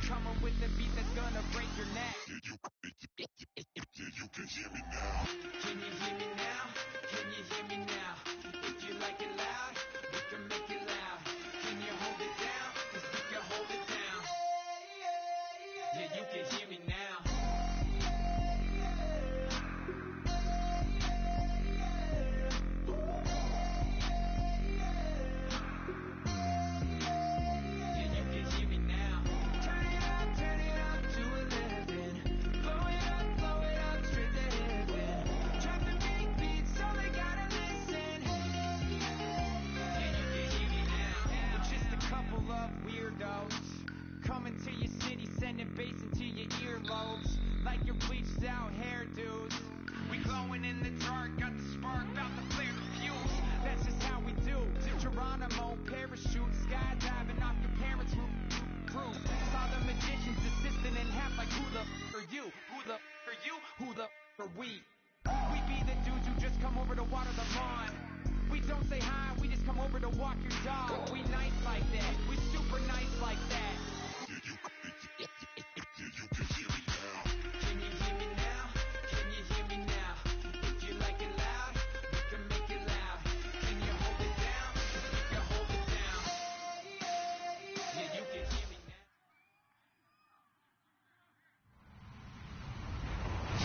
coming with the beat that's gonna break your neck. You can hear me now. Can you hear me now? Can you hear me now? If you like it loud, we can make it loud. Can you hold it down? 'Cause we can hold it down. Yeah, you can hear me now. Coming to your city, sending bass into your earlobes, like your bleached out hairdos. We glowing in the dark, got the spark, about to flare the fuse. That's just how we do. To Geronimo, parachute, skydiving off your parents' roof. Saw the magician's assistant in half, like who the are you? Who the are you? Who the are we? We be the dudes who just come over to water the lawn. We don't say hi, we just come over to walk your dog. We nice like that, we super nice like that. You can hear me now. Can you hear me now? Can you hear me now? If you like it loud, we can make it loud. Can you hold it down? 'Cause we can hold it down. Yeah, you can hear me now.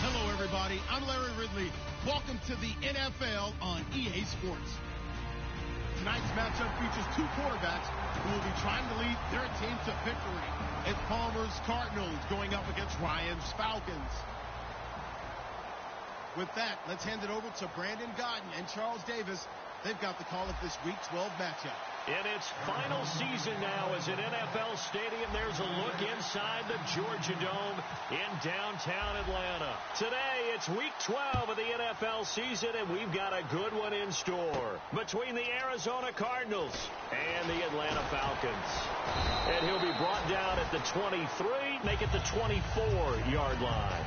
Hello, everybody. I'm Larry Ridley. Welcome to the NFL on EA Sports. Tonight's matchup features two quarterbacks who will be trying to lead their team to victory. It's Palmer's Cardinals going up against Ryan's Falcons. With that, let's hand it over to Brandon Godden and Charles Davis. They've got the call of this Week 12 matchup. In its final season now as an NFL stadium, there's a look inside the Georgia Dome in downtown Atlanta. Today, it's Week 12 of the NFL season, and we've got a good one in store between the Arizona Cardinals and the Atlanta Falcons. And he'll be brought down at the 23, make it the 24-yard line.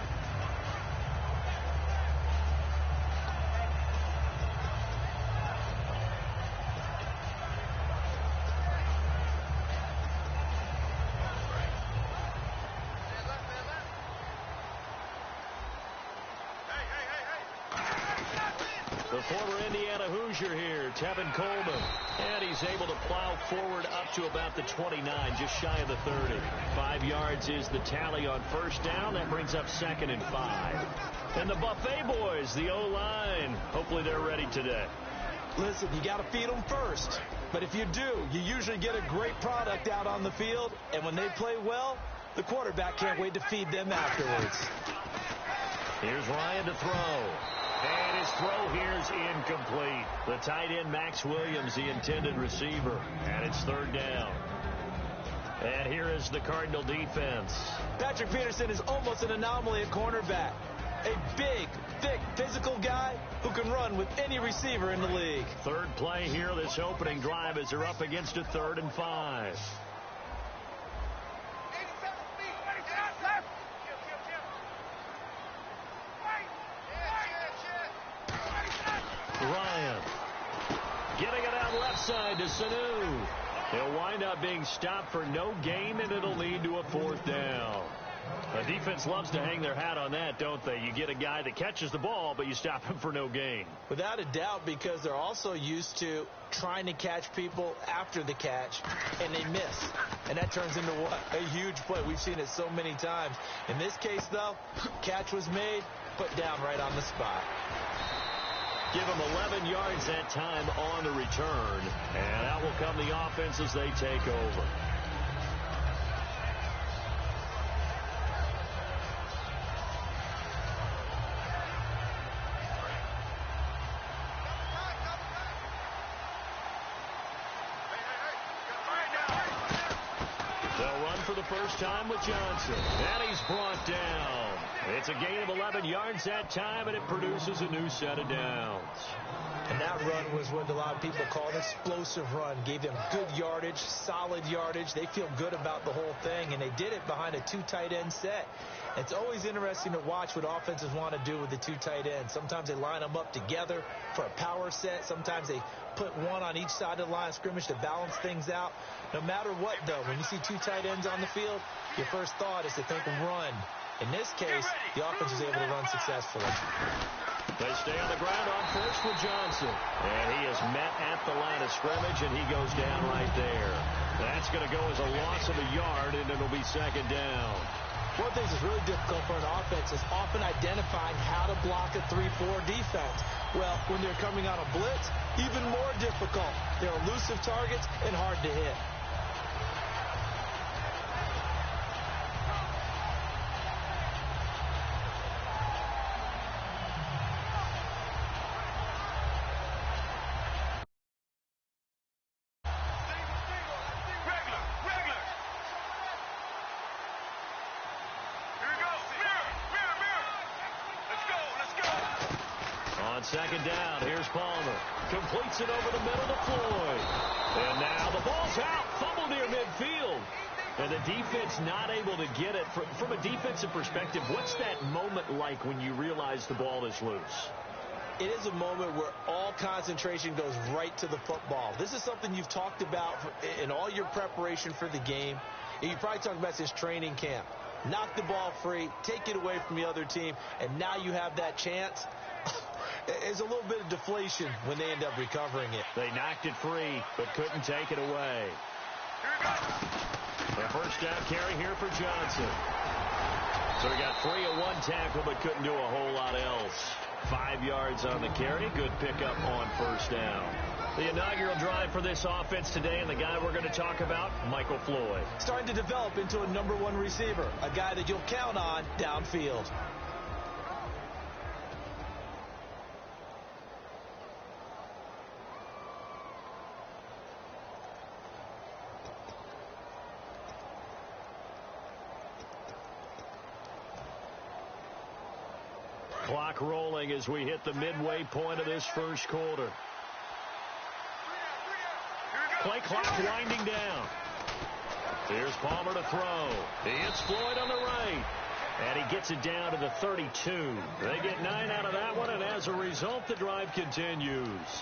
The former Indiana Hoosier here, Tevin Coleman. And he's able to plow forward up to about the 29, just shy of the 30. 5 yards is the tally on first down. That brings up 2nd and 5. And the Buffet boys, the O-line, hopefully they're ready today. Listen, you got to feed them first. But if you do, you usually get a great product out on the field. And when they play well, the quarterback can't wait to feed them afterwards. Here's Ryan to throw. And his throw here is incomplete. The tight end, Max Williams, the intended receiver. And it's 3rd down. And here is the Cardinal defense. Patrick Peterson is almost an anomaly at cornerback. A big, thick, physical guy who can run with any receiver in the league. Third play here, this opening drive, as they're up against a 3rd and 5. Ryan getting it out left side to Sanu. He'll wind up being stopped for no gain, and it'll lead to a 4th down. The defense loves to hang their hat on that, don't they? You get a guy that catches the ball, but you stop him for no gain. Without a doubt, because they're also used to trying to catch people after the catch, and they miss. And that turns into a huge play. We've seen it so many times. In this case, though, catch was made, put down right on the spot. Give them 11 yards that time on the return. And out will come the offense as they take over. They'll run for the first time with Johnson. And he's brought down. It's a gain of 11 yards that time, and it produces a new set of downs. And that run was what a lot of people call an explosive run. Gave them good yardage, solid yardage. They feel good about the whole thing, and they did it behind a 2 tight end set. It's always interesting to watch what offenses want to do with the 2 tight ends. Sometimes they line them up together for a power set. Sometimes they put one on each side of the line of scrimmage to balance things out. No matter what, though, when you see 2 tight ends on the field, your first thought is to think run. In this case, the offense was able to run successfully. They stay on the ground on first with Johnson. And he is met at the line of scrimmage, and he goes down right there. That's going to go as a loss of a yard, and it'll be second down. One of the things that's really difficult for an offense is often identifying how to block a 3-4 defense. Well, when they're coming on a blitz, even more difficult. They're elusive targets and hard to hit. Second down, here's Palmer. Completes it over the middle to Floyd. And now the ball's out. Fumble near midfield. And the defense not able to get it. From a defensive perspective, what's that moment like when you realize the ball is loose? It is a moment where all concentration goes right to the football. This is something you've talked about in all your preparation for the game. And you probably talked about since training camp. Knock the ball free, take it away from the other team, and now you have that chance. There's a little bit of deflation when they end up recovering it. They knocked it free, but couldn't take it away. The first down carry here for Johnson. So he got free of one tackle, but couldn't do a whole lot else. 5 yards on the carry. Good pickup on first down. The inaugural drive for this offense today, and the guy we're going to talk about, Michael Floyd. Starting to develop into a #1 receiver, a guy that you'll count on downfield. Clock rolling as we hit the midway point of this first quarter. Play clock winding down. Here's Palmer to throw. He hits Floyd on the right. And he gets it down to the 32. They get 9 out of that one, and as a result, the drive continues.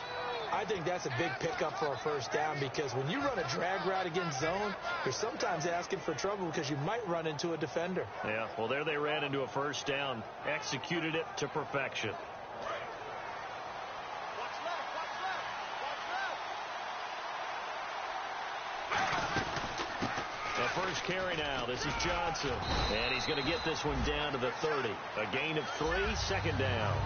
I think that's a big pickup for a first down because when you run a drag route against zone, you're sometimes asking for trouble because you might run into a defender. Yeah, well, there they ran into a first down, executed it to perfection. The first carry now. This is Johnson. And he's going to get this one down to the 30. A gain of 3, second down.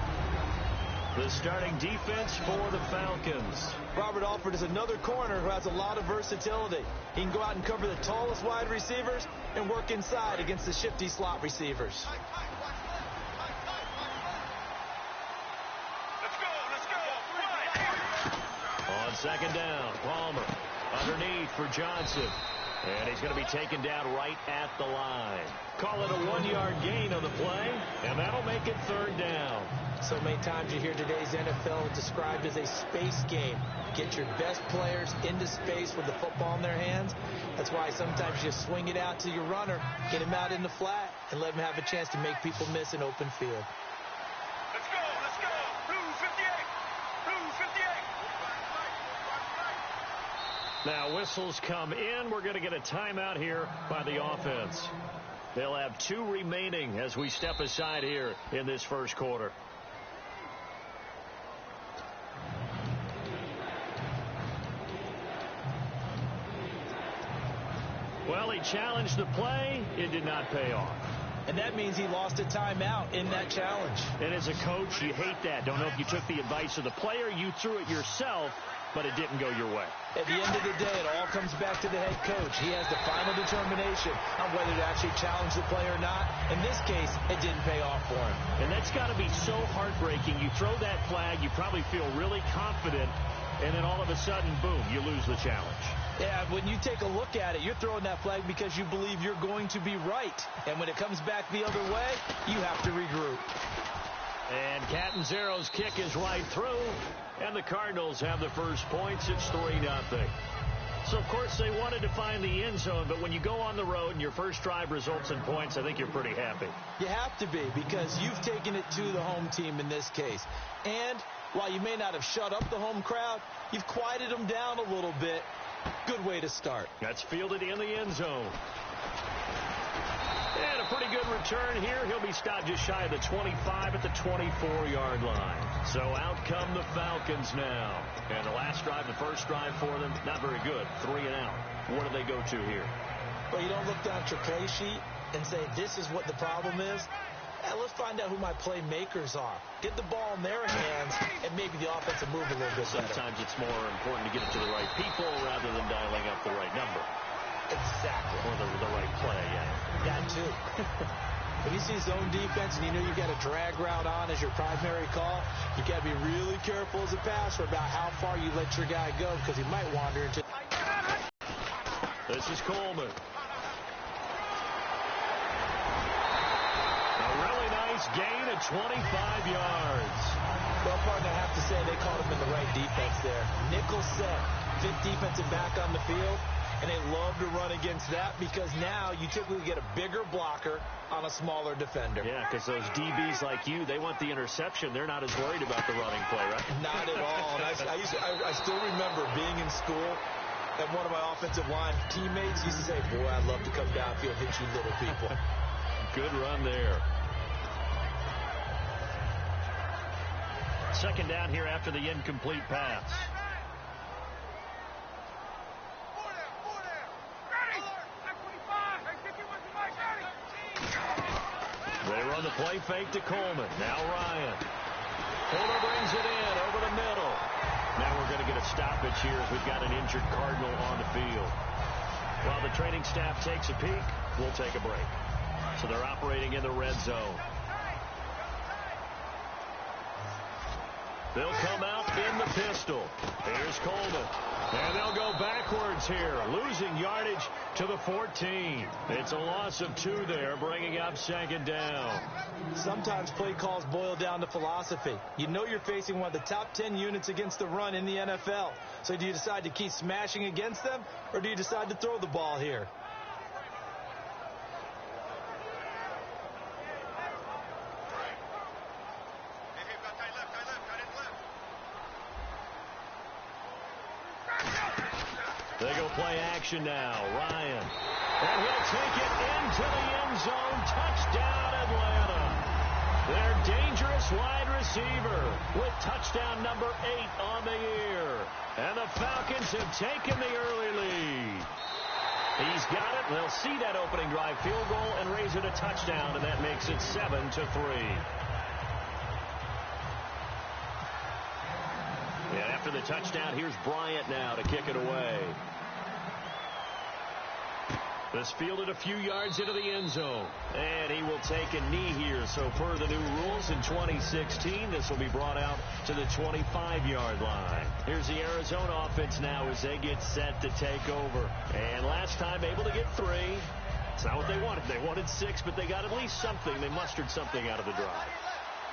The starting defense for the Falcons. Robert Alford is another corner who has a lot of versatility. He can go out and cover the tallest wide receivers and work inside against the shifty slot receivers. On second down, Palmer underneath for Johnson. And he's going to be taken down right at the line. Call it a 1-yard gain on the play, and that'll make it third down. So many times you hear today's NFL described as a space game. Get your best players into space with the football in their hands. That's why sometimes you swing it out to your runner, get him out in the flat, and let him have a chance to make people miss an open field. Let's go, let's go. Blue 58, blue 58. Now whistles come in. We're going to get a timeout here by the offense. They'll have 2 remaining as we step aside here in this first quarter. Well, he challenged the play. It did not pay off. And that means he lost a timeout in that challenge. And as a coach, you hate that. Don't know if you took the advice of the player, you threw it yourself, but it didn't go your way. At the end of the day, it all comes back to the head coach. He has the final determination on whether to actually challenge the play or not. In this case, it didn't pay off for him. And that's got to be so heartbreaking. You throw that flag, you probably feel really confident, and then all of a sudden, boom, you lose the challenge. Yeah, when you take a look at it, you're throwing that flag because you believe you're going to be right. And when it comes back the other way, you have to regroup. And Catanzaro's kick is right through, and the Cardinals have the first points. It's 3-0. So, of course, they wanted to find the end zone, but when you go on the road and your first drive results in points, I think you're pretty happy. You have to be, because you've taken it to the home team in this case. And while you may not have shut up the home crowd, you've quieted them down a little bit. Good way to start. That's fielded in the end zone. a pretty good return here. He'll be stopped just shy of the 25 at the 24-yard line. So out come the Falcons now. And the last drive, the first drive for them, not very good. 3 and out. What do they go to here? Well, you don't look down at your play sheet and say, this is what the problem is. Let's find out who my playmakers are. Get the ball in their hands, and maybe the offense will move a little bit better. Sometimes it's more important to get it to the right people rather than dialing up the right number. Exactly. Or the right play, yeah. That too. When you see zone defense and you know you got a drag route on as your primary call, you got to be really careful as a passer about how far you let your guy go because he might wander into... This is Coleman. A really nice gain of 25 yards. Well, partner, I have to say they caught him in the right defense there. Nickel set, fifth defensive back on the field, and they love to run against that because now you typically get a bigger blocker on a smaller defender. Yeah, because those DBs like you, they want the interception. They're not as worried about the running play, right? Not at all. And I still remember being in school, and one of my offensive line teammates used to say, boy, I'd love to come downfield and hit you little people. Good run there. Second down here after the incomplete pass. They run the play fake to Coleman. Now Ryan. Fuller brings it in over the middle. Now we're going to get a stoppage here as we've got an injured Cardinal on the field. While the training staff takes a peek, we'll take a break. So they're operating in the red zone. They'll come out in the pistol. Here's Coleman. And they'll go backwards here, losing yardage to the 14. It's a loss of 2 there, bringing up second down. Sometimes play calls boil down to philosophy. You know you're facing one of the top 10 units against the run in the NFL. So do you decide to keep smashing against them, or do you decide to throw the ball here? They go play action now. Ryan. And he'll take it into the end zone. Touchdown, Atlanta. Their dangerous wide receiver with touchdown number 8 on the year. And the Falcons have taken the early lead. He's got it. They'll see that opening drive field goal and raise it a touchdown, and that makes it 7-3. And after the touchdown, here's Bryant now to kick it away. This fielded a few yards into the end zone. And he will take a knee here. So per the new rules in 2016, this will be brought out to the 25-yard line. Here's the Arizona offense now as they get set to take over. And last time able to get 3. It's not what they wanted. They wanted 6, but they got at least something. They mustered something out of the drive.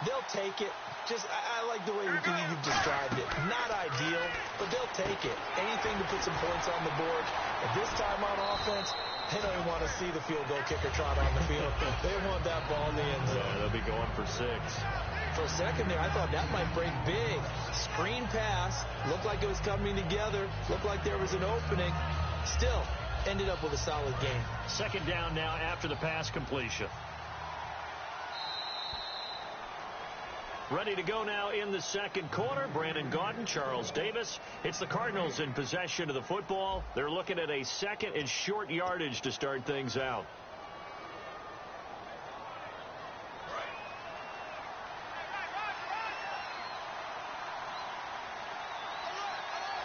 They'll take it. I like the way you've described it. Not ideal, but they'll take it. Anything to put some points on the board. At this time on offense, they don't even want to see the field goal kicker trot on the field. They want that ball in the end zone. Yeah, they'll be going for 6. For a second there, I thought that might break big. Screen pass. Looked like it was coming together. Looked like there was an opening. Still, ended up with a solid game. Second down now after the pass completion. Ready to go now in the second quarter. Brandon Gaudin, Charles Davis. It's the Cardinals in possession of the football. They're looking at a second and short yardage to start things out.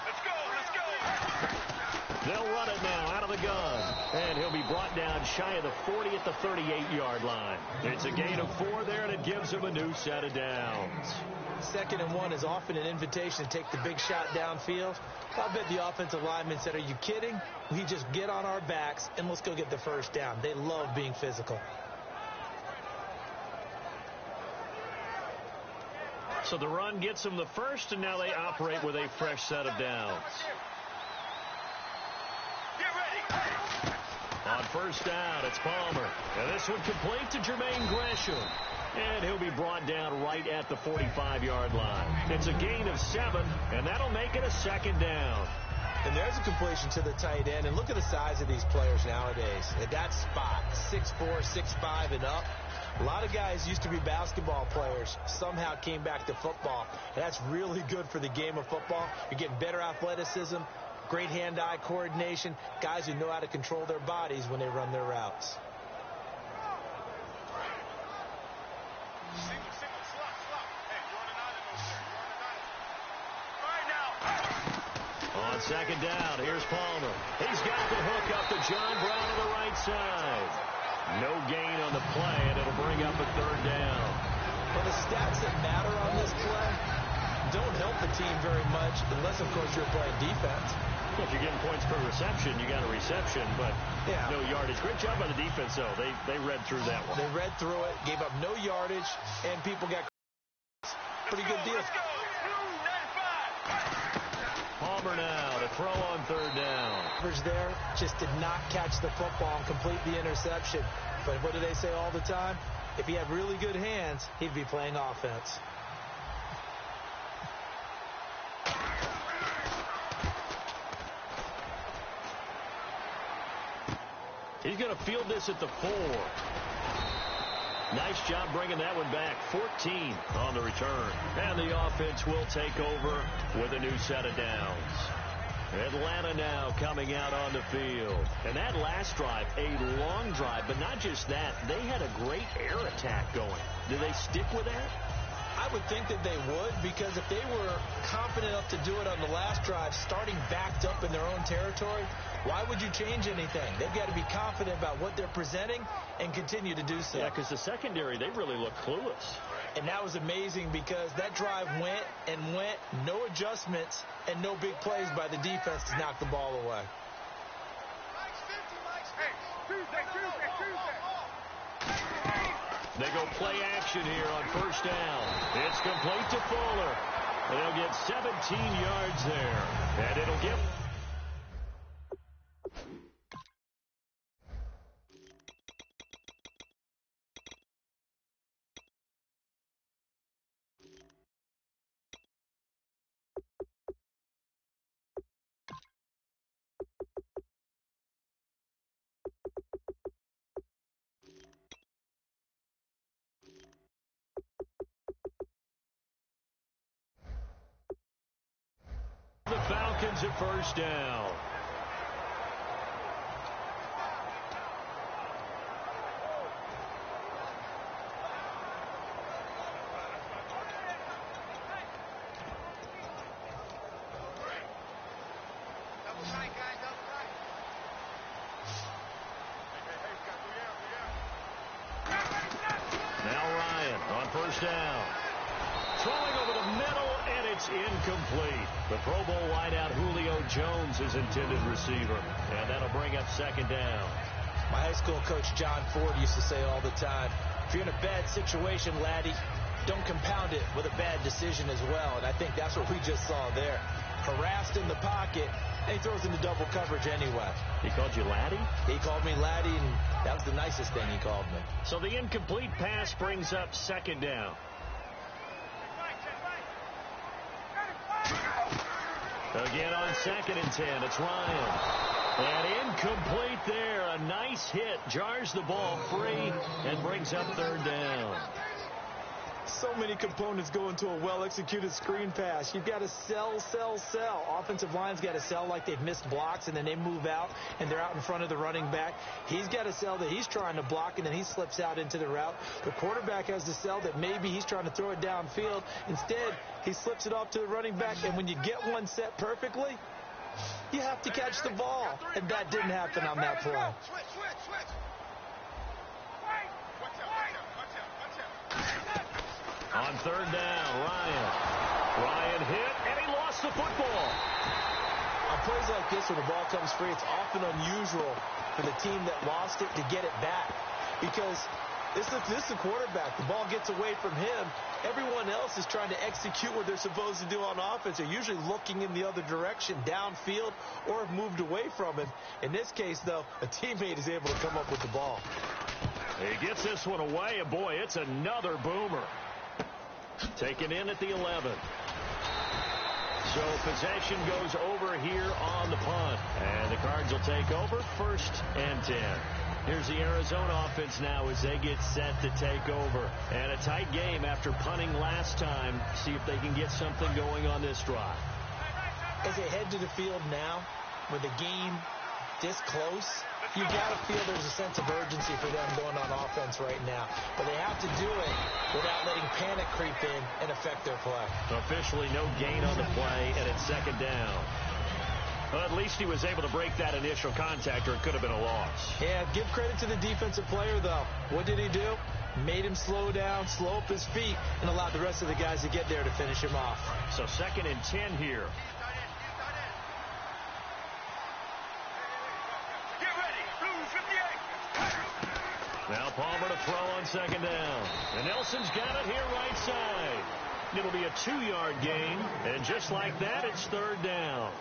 Let's go. They'll run it now out of the gun. And he'll be brought down shy of the 40 at the 38-yard line. It's a gain of 4 there, and it gives him a new set of downs. 2nd and 1 is often an invitation to take the big shot downfield. I bet the offensive lineman said, are you kidding? We just get on our backs, and let's go get the first down. They love being physical. So the run gets them the first, and now they operate with a fresh set of downs. On first down, it's Palmer. And this one complete to Jermaine Gresham. And he'll be brought down right at the 45-yard line. It's a gain of 7, and that'll make it a second down. And there's a completion to the tight end. And look at the size of these players nowadays. They got spots. 6'4", 6'5", and up. A lot of guys used to be basketball players, somehow came back to football, and that's really good for the game of football. You're getting better athleticism, great hand-eye coordination, guys who know how to control their bodies when they run their routes. On second down, here's Palmer. He's got the hook up to John Brown on the right side. No gain on the play, and it'll bring up a third down. Well, the stats that matter on this play don't help the team very much, unless, of course, you're playing defense. Well, if you're getting points per reception, you got a reception, but no yardage. Great job by the defense, though. They read through that one. They read through it, gave up no yardage, and people got pretty good deal. Palmer now to throw on third down. There just did not catch the football and complete the interception. But what do they say all the time? If he had really good hands, he'd be playing offense. He's going to field this at the 4. Nice job bringing that one back. 14 on the return. And the offense will take over with a new set of downs. Atlanta now coming out on the field. And that last drive, a long drive, but not just that. They had a great air attack going. Do they stick with that? I would think that they would, because if they were confident enough to do it on the last drive, starting backed up in their own territory, why would you change anything? They've got to be confident about what they're presenting and continue to do so. Yeah, because the secondary, they really look clueless. And that was amazing because that drive went and went, no adjustments, and no big plays by the defense to knock the ball away. They go play action here on first down. It's complete to Fuller. They'll get 17 yards there. And it'll give... the Falcons at first down. Now Ryan on first down. Throwing over the middle, and it's incomplete. The Pro Bowl wideout Julio Jones is intended receiver, and that'll bring up second down. My high school coach John Ford used to say all the time, if you're in a bad situation, laddie, don't compound it with a bad decision as well. And I think that's what we just saw there. Harassed in the pocket, and he throws into double coverage anyway. He called you laddie? He called me laddie, and that was the nicest thing he called me. So the incomplete pass brings up second down. Again on 2nd and 10, it's Ryan. And incomplete there. A nice hit. Jars the ball free and brings up third down. So many components go into a well-executed screen pass. You've got to sell, sell, sell. Offensive line's got to sell like they've missed blocks, and then they move out, and they're out in front of the running back. He's got to sell that he's trying to block, and then he slips out into the route. The quarterback has to sell that maybe he's trying to throw it downfield. Instead, he slips it off to the running back, and when you get one set perfectly, you have to catch the ball. And that didn't happen on that play. On third down, Ryan hit, and he lost the football. On plays like this, when the ball comes free, it's often unusual for the team that lost it to get it back. Because this is the quarterback. The ball gets away from him. Everyone else is trying to execute what they're supposed to do on offense. They're usually looking in the other direction, downfield, or have moved away from him. In this case, though, a teammate is able to come up with the ball. He gets this one away, and boy, it's another boomer. Taken in at the 11. So possession goes over here on the punt. And the Cards will take over 1st and 10. Here's the Arizona offense now as they get set to take over. And a tight game after punting last time. See if they can get something going on this drive. As they head to the field now, with the game this close, you got to feel there's a sense of urgency for them going on offense right now. But they have to do it without letting panic creep in and affect their play. Officially no gain on the play, and it's second down. Well, at least he was able to break that initial contact, or it could have been a loss. Yeah, give credit to the defensive player, though. What did he do? Made him slow down, slow up his feet, and allowed the rest of the guys to get there to finish him off. So 2nd and 10 here. Get ready. Blue 58. Now Palmer to throw on 2nd down. And Nelson's got it here right side. It'll be a 2-yard gain, and just like that, it's 3rd down.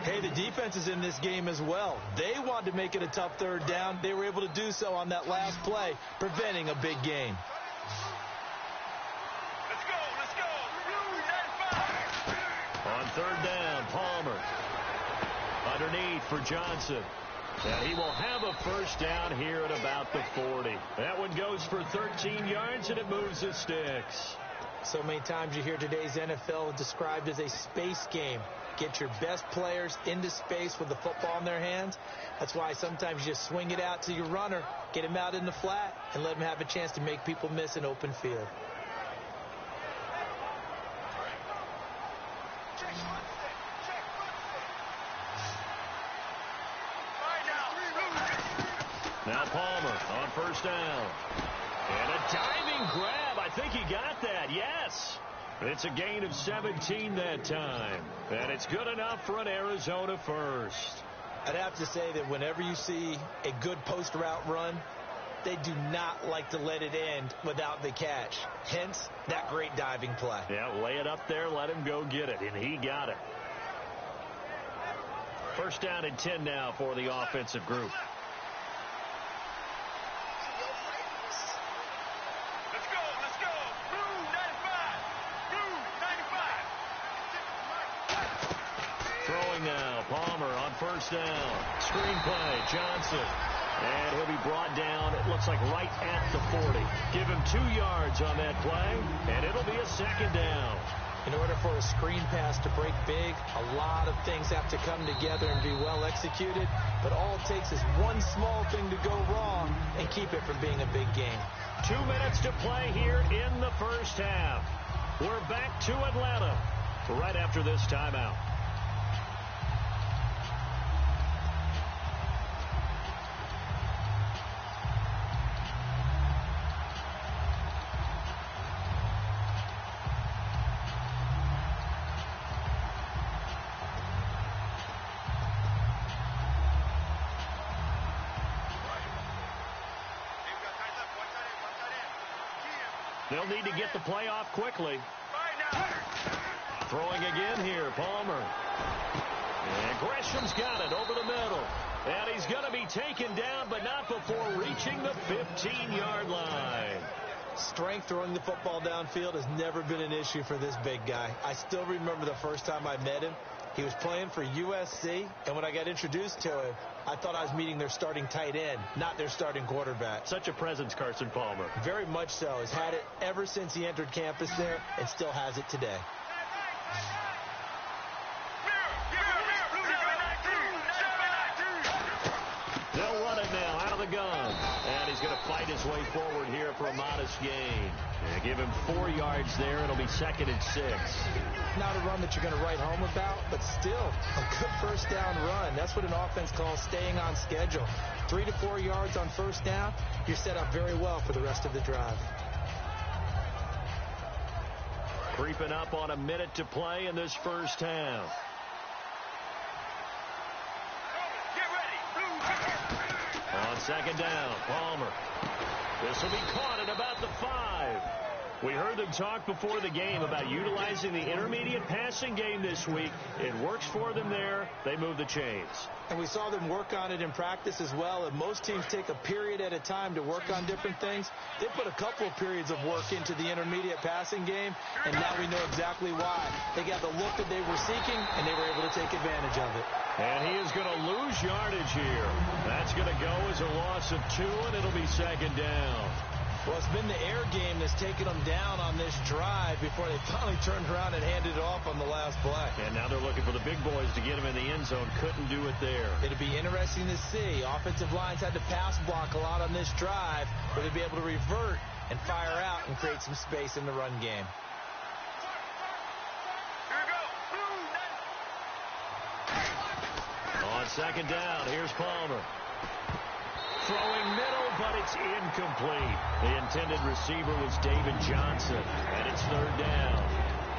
Hey, the defense is in this game as well. They wanted to make it a tough 3rd down. They were able to do so on that last play, preventing a big gain. Let's go. Let's go. Blue 95. On 3rd down, Palmer. Underneath for Johnson. And he will have a 1st down here at about the 40. That one goes for 13 yards, and it moves the sticks. So many times you hear today's NFL described as a space game. Get your best players into space with the football in their hands. That's why sometimes you just swing it out to your runner, get him out in the flat, and let him have a chance to make people miss an open field. Now Palmer on 1st down. And a diving grab. I think he got that. Yes. It's a gain of 17 that time. And it's good enough for an Arizona 1st. I'd have to say that whenever you see a good post route run, they do not like to let it end without the catch. Hence, that great diving play. Yeah, lay it up there, let him go get it. And he got it. 1st down and 10 now for the offensive group. Let's go. Blue 95. Blue 95. Throwing now. Palmer on 1st down. Screen play. Johnson. And he'll be brought down, it looks like right at the 40. Give him 2 yards on that play, and it'll be a 2nd down. In order for a screen pass to break big, a lot of things have to come together and be well executed. But all it takes is one small thing to go wrong and keep it from being a big game. 2 minutes to play here in the 1st half. We're back to Atlanta right after this timeout. They'll need to get the play off quickly. Throwing again here, Palmer. And Gresham's got it over the middle. And he's going to be taken down, but not before reaching the 15-yard line. Strength throwing the football downfield has never been an issue for this big guy. I still remember the first time I met him. He was playing for USC, and when I got introduced to him, I thought I was meeting their starting tight end, not their starting quarterback. Such a presence, Carson Palmer. Very much so. He's had it ever since he entered campus there and still has it today. They'll run it now out of the gun. And he's going to fight his way forward here for a modest gain. And give him 4 yards there. It'll be 2nd and 6. Not a run that you're going to write home about, but still a good 1st down run. That's what an offense calls staying on schedule. 3 to 4 yards on 1st down, you're set up very well for the rest of the drive. Creeping up on a minute to play in this 1st half. On 2nd down, Palmer. This will be caught at about the 5. We heard them talk before the game about utilizing the intermediate passing game this week. It works for them there. They move the chains. And we saw them work on it in practice as well. And most teams take a period at a time to work on different things. They put a couple of periods of work into the intermediate passing game, and now we know exactly why. They got the look that they were seeking, and they were able to take advantage of it. And he is going to lose yardage here. That's going to go as a loss of 2, and it'll be second down. Well, it's been the air game that's taken them down on this drive before they finally turned around and handed it off on the last play. And now they're looking for the big boys to get them in the end zone. Couldn't do it there. It'll be interesting to see. Offensive lines had to pass block a lot on this drive, but they'll be able to revert and fire out and create some space in the run game. On second down, here's Palmer. Throwing middle, but it's incomplete. The intended receiver was David Johnson, and it's third down.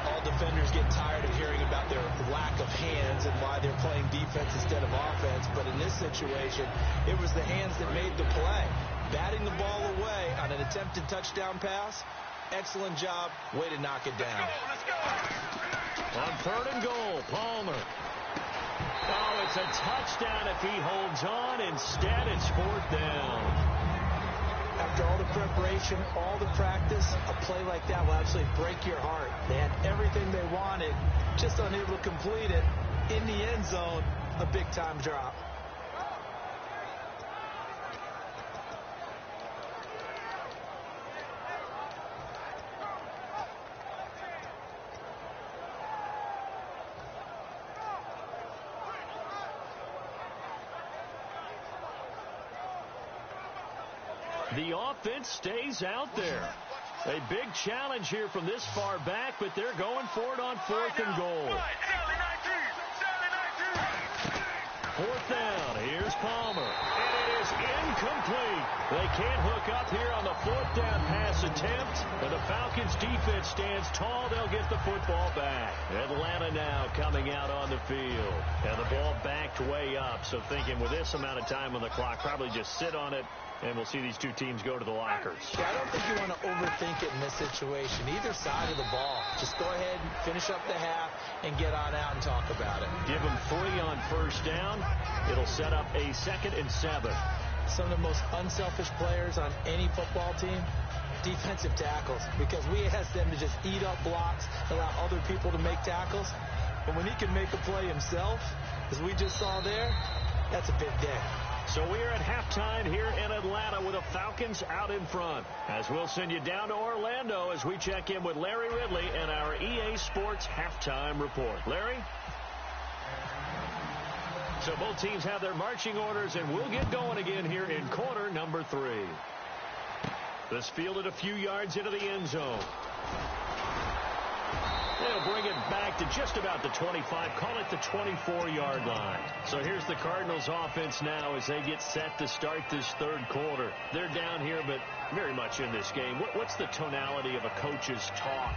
All defenders get tired of hearing about their lack of hands and why they're playing defense instead of offense, but in this situation, it was the hands that made the play. Batting the ball away on an attempted touchdown pass, excellent job, way to knock it down. Let's go. On third and goal, Palmer. Oh, it's a touchdown if he holds on. Instead, it's fourth down. After all the preparation, all the practice, a play like that will absolutely break your heart. They had everything they wanted, just unable to complete it. In the end zone, a big-time drop. The offense stays out there. A big challenge here from this far back, but they're going for it on fourth and goal. Fourth down. Here's Palmer. And it is incomplete. They can't hook up here on the fourth down pass attempt. And the Falcons defense stands tall. They'll get the football back. Atlanta now coming out on the field. And the ball backed way up. So thinking with this amount of time on the clock, probably just sit on it. And we'll see these two teams go to the lockers. Yeah, I don't think you want to overthink it in this situation. Either side of the ball. Just go ahead, finish up the half, and get on out and talk about it. Give them 3 on first down. It'll set up a 2nd and 7. Some of the most unselfish players on any football team, defensive tackles. Because we ask them to just eat up blocks, allow other people to make tackles. But when he can make a play himself, as we just saw there, that's a big day. So we are at halftime here in Atlanta with the Falcons out in front. As we'll send you down to Orlando as we check in with Larry Ridley and our EA Sports halftime report. Larry? So both teams have their marching orders, and we'll get going again here in quarter number 3. This fielded a few yards into the end zone. They'll bring it back to just about the 25, call it the 24-yard line. So here's the Cardinals offense now as they get set to start this third quarter. They're down here, but very much in this game. What's the tonality of a coach's talk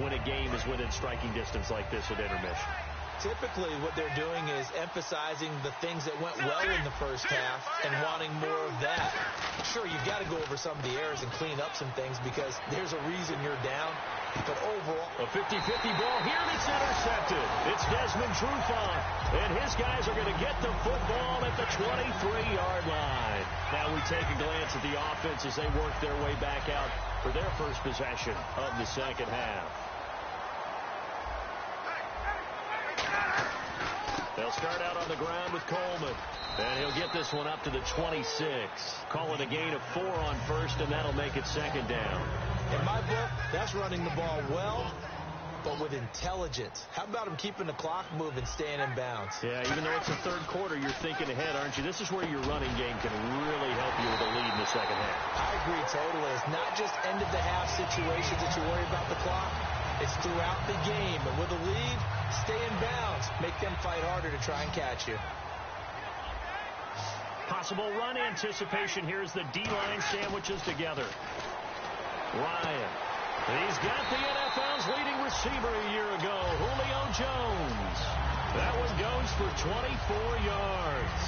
when a game is within striking distance like this at intermission? Typically, what they're doing is emphasizing the things that went well in the first half and wanting more of that. Sure, you've got to go over some of the errors and clean up some things because there's a reason you're down. But overall, a 50-50 ball here, and it's intercepted. It's Desmond Trufant, and his guys are going to get the football at the 23-yard line. Now we take a glance at the offense as they work their way back out for their first possession of the second half. They'll start out on the ground with Coleman. And he'll get this one up to the 26. Call it a gain of 4 on first, and that'll make it second down. In my book, that's running the ball well, but with intelligence. How about him keeping the clock moving, staying in bounds? Yeah, even though it's the third quarter, you're thinking ahead, aren't you? This is where your running game can really help you with a lead in the second half. I agree totally. It's not just end-of-the-half situations that you worry about the clock. It's throughout the game. And with a lead, stay in bounds. Make them fight harder to try and catch you. Possible run anticipation here as the D-line sandwiches together. Ryan. He's got the NFL's leading receiver a year ago, Julio Jones. That one goes for 24 yards.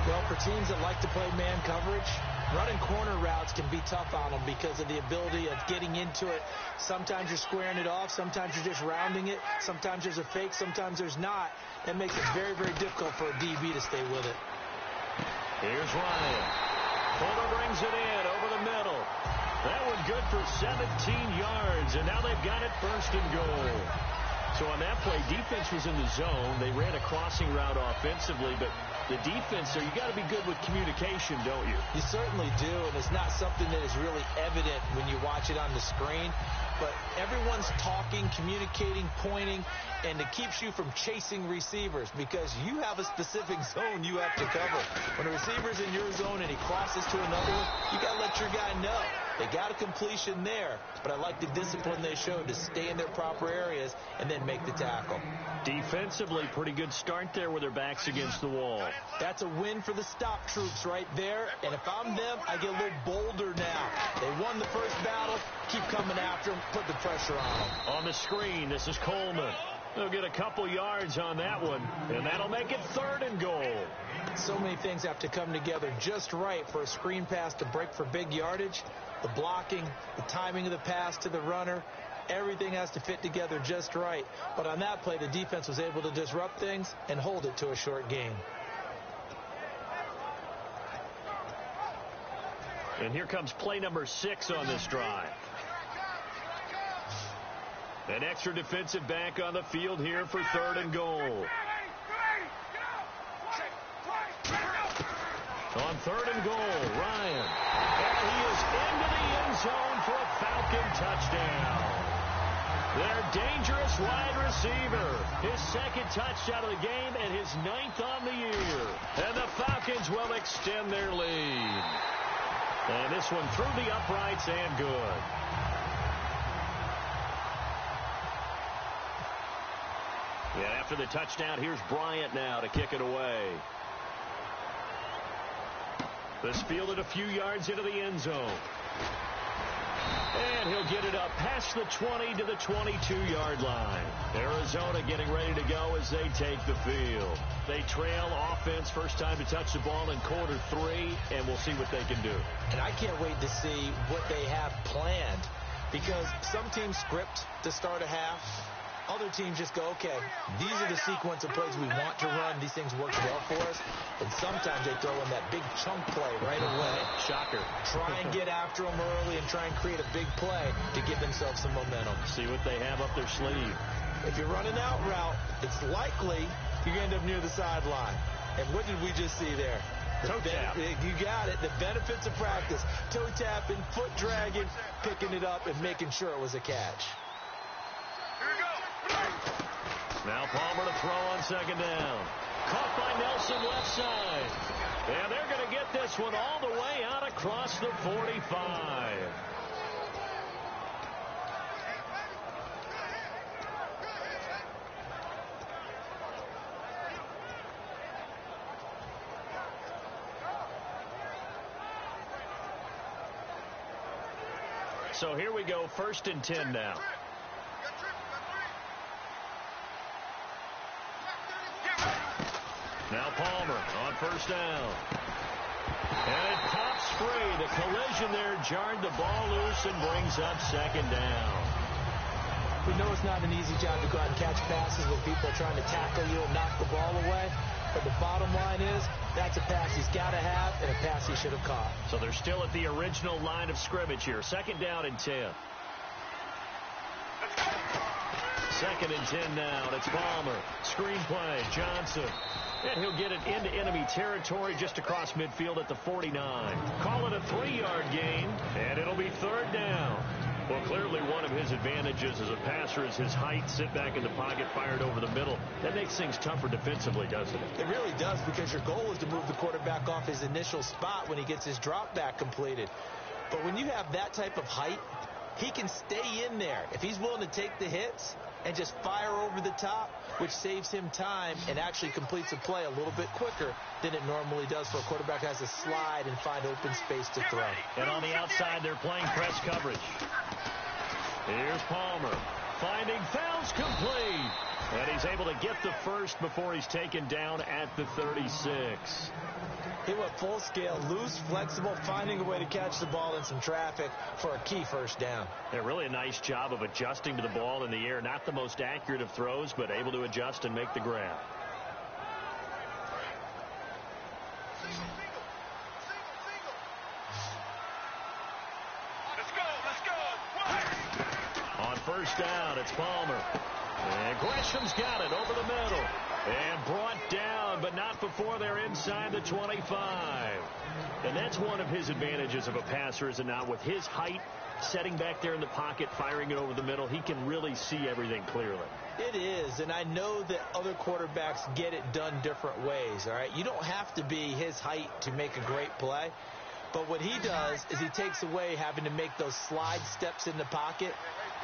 Well, for teams that like to play man coverage, Running corner routes can be tough on them because of the ability of getting into it. Sometimes you're squaring it off. Sometimes you're just rounding it. Sometimes there's a fake. Sometimes there's not. That makes it very, very difficult for a DB to stay with it. Here's Ryan. Fuller brings it in over the middle. That one good for 17 yards, and now they've got it first and goal. So on that play, defense was in the zone. They ran a crossing route offensively, but the defense, so you got to be good with communication, don't you? You certainly do, and it's not something that is really evident when you watch it on the screen. But everyone's talking, communicating, pointing, and it keeps you from chasing receivers because you have a specific zone you have to cover. When a receiver's in your zone and he crosses to another one, you got to let your guy know. They got a completion there, but I like the discipline they showed to stay in their proper areas and then make the tackle. Defensively, pretty good start there with their backs against the wall. That's a win for the stop troops right there, and if I'm them, I get a little bolder now. They won the first battle, keep coming after them, put the pressure on them. On the screen, this is Coleman. They'll get a couple yards on that one, and that'll make it 3rd and goal. So many things have to come together just right for a screen pass to break for big yardage. The blocking, the timing of the pass to the runner, everything has to fit together just right. But on that play, the defense was able to disrupt things and hold it to a short gain. And here comes play number 6 on this drive. An extra defensive back on the field here for 3rd and goal. On 3rd and goal, Ryan. And he is into the end zone for a Falcon touchdown. Their dangerous wide receiver. His 2nd touchdown of the game and his 9th on the year. And the Falcons will extend their lead. And this one through the uprights and good. Yeah, after the touchdown, here's Bryant now to kick it away. This fielded a few yards into the end zone. And he'll get it up past the 20 to the 22-yard line. Arizona getting ready to go as they take the field. They trail offense, first time to touch the ball in quarter 3, and we'll see what they can do. And I can't wait to see what they have planned because some teams script to start a half. Other teams just go, okay, these are the sequence of plays we want to run. These things work well for us. And sometimes they throw in that big chunk play right away. Shocker. Try and get after them early and try and create a big play to give themselves some momentum. See what they have up their sleeve. If you're running out route, it's likely you're going to end up near the sideline. And what did we just see there? Toe tap. You got it. The benefits of practice. Toe tapping, foot dragging, picking it up, and making sure it was a catch. Now Palmer to throw on 2nd down. Caught by Nelson left side. And they're going to get this one all the way out across the 45. So here we go, 1st and 10 now. Now Palmer on 1st down. And it pops free. The collision there jarred the ball loose and brings up 2nd down. We know it's not an easy job to go out and catch passes when people are trying to tackle you and knock the ball away. But the bottom line is that's a pass he's got to have and a pass he should have caught. So they're still at the original line of scrimmage here. 2nd down and 10. 2nd and 10 now. It's Palmer. Screen play. Johnson. And he'll get it into enemy territory just across midfield at the 49. Call it a 3-yard gain, and it'll be 3rd down. Well, clearly one of his advantages as a passer is his height. Sit back in the pocket, fired over the middle. That makes things tougher defensively, doesn't it? It really does because your goal is to move the quarterback off his initial spot when he gets his drop back completed. But when you have that type of height, he can stay in there. If he's willing to take the hits and just fire over the top, which saves him time and actually completes a play a little bit quicker than it normally does for a quarterback who has to slide and find open space to throw. And on the outside, they're playing press coverage. Here's Palmer. finding Fouls complete. And he's able to get the first before he's taken down at the 36. He went full scale, loose, flexible, finding a way to catch the ball in some traffic for a key first down. Yeah, really a nice job of adjusting to the ball in the air. Not the most accurate of throws, but able to adjust and make the grab. On first down, it's Palmer. And Gresham's got it over the middle. And brought down, but not before they're inside the 25. And that's one of his advantages of a passer, is it not? With his height, setting back there in the pocket, firing it over the middle, he can really see everything clearly. It is, and I know that other quarterbacks get it done different ways, all right? You don't have to be his height to make a great play. But what he does is he takes away having to make those slide steps in the pocket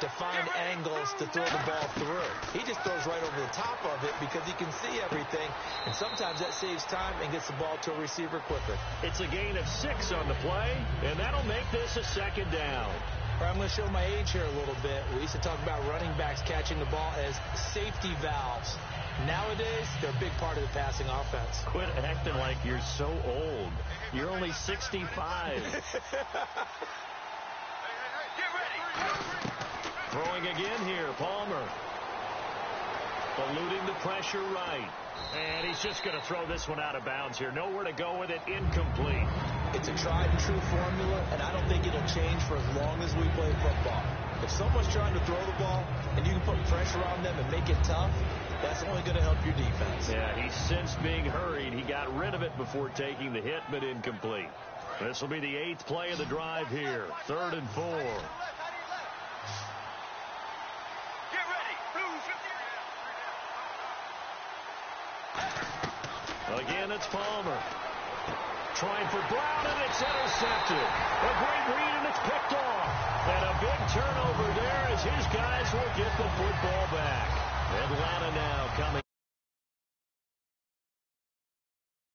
to find angles to throw the ball through. He just throws right over the top of it because he can see everything, and sometimes that saves time and gets the ball to a receiver quicker. It's a gain of 6 on the play, and that'll make this a second down. All right, I'm going to show my age here a little bit. We used to talk about running backs catching the ball as safety valves. Nowadays, they're a big part of the passing offense. Quit acting like you're so old. You're only 65. Throwing again here, Palmer. Eluding the pressure right. And he's just going to throw this one out of bounds here. Nowhere to go with it. Incomplete. It's a tried-and-true formula, and I don't think it'll change for as long as we play football. If someone's trying to throw the ball and you can put pressure on them and make it tough, that's only going to help your defense. Yeah, he's since being hurried. He got rid of it before taking the hit, but incomplete. This will be the 8th play of the drive here. 3rd and 4. Get ready. Again, it's Palmer. Trying for Brown, and it's intercepted. A great